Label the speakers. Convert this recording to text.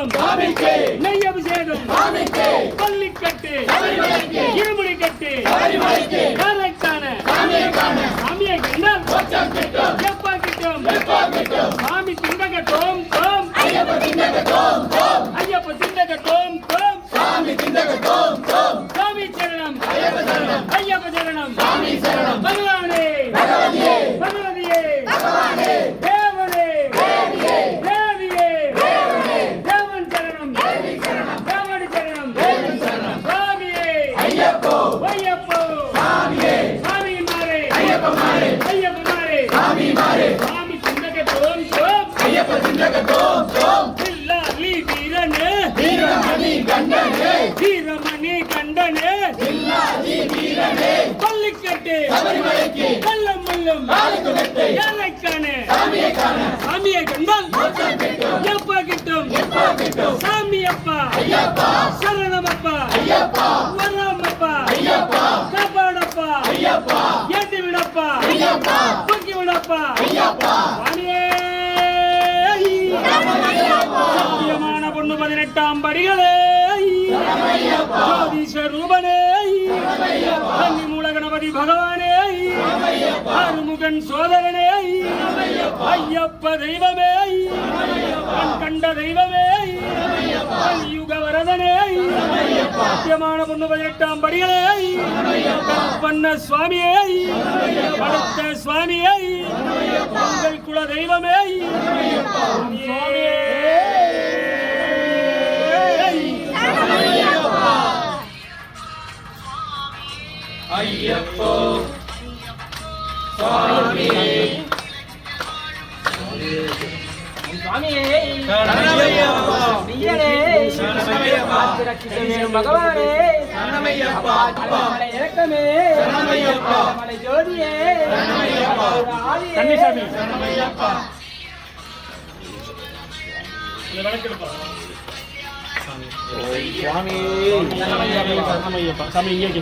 Speaker 1: அபிஷேகம் நெய் அபிஷேகம் பள்ளிக்கட்டு இருமுடி கட்டு சாமியை கண்டால் எப்பா கிட்டும் சாமி திண்டகட்டும் தோம் ஐயப்ப திண்டகட்டும் தோம் சாமி சரணம் ஐயப்ப சரணம் பகவானே பகவதியே தேவனே தேவியே தேவன் சரணம் தேவடி சரணம் சாமியே ஐயப்போ சாமியின் மாறே ஐயப்ப மாறே சாமி திண்டகட்டும் தோம் ஐயப்ப திண்டகட்டும் தோம் தில்லாலி வீரனே வீரமணி கண்டனே பள்ளிக்கட்டு கள்ளம் முள்ளும் ஏழைக்கானே சாமியை கண்டால் எப்பா கிட்டும் சாமி அப்பா சரணமப்பா வராமப்பா காப்பாடப்பா ஏற்றி விடப்பா தூக்கி விடப்பா சத்தியமான பொண்ணு 18ஆம் படிகளே ஜோதிஸ்வரூபனே மூல கணபதி பகவானே ஆறுமுகன் சோதரனே ஐயப்ப தெய்வமே கண்ட தெய்வமே யுக வரதனே சத்தியமான பொண்ணு 18ஆம் படிகளே பண்ண சுவாமியே படுத்த சுவாமியே உங்கள் குல தெய்வமே
Speaker 2: ஐயப்போ சுவாமி
Speaker 3: பகவானே இறக்கமே ஜோதியே
Speaker 1: சாமி இங்கே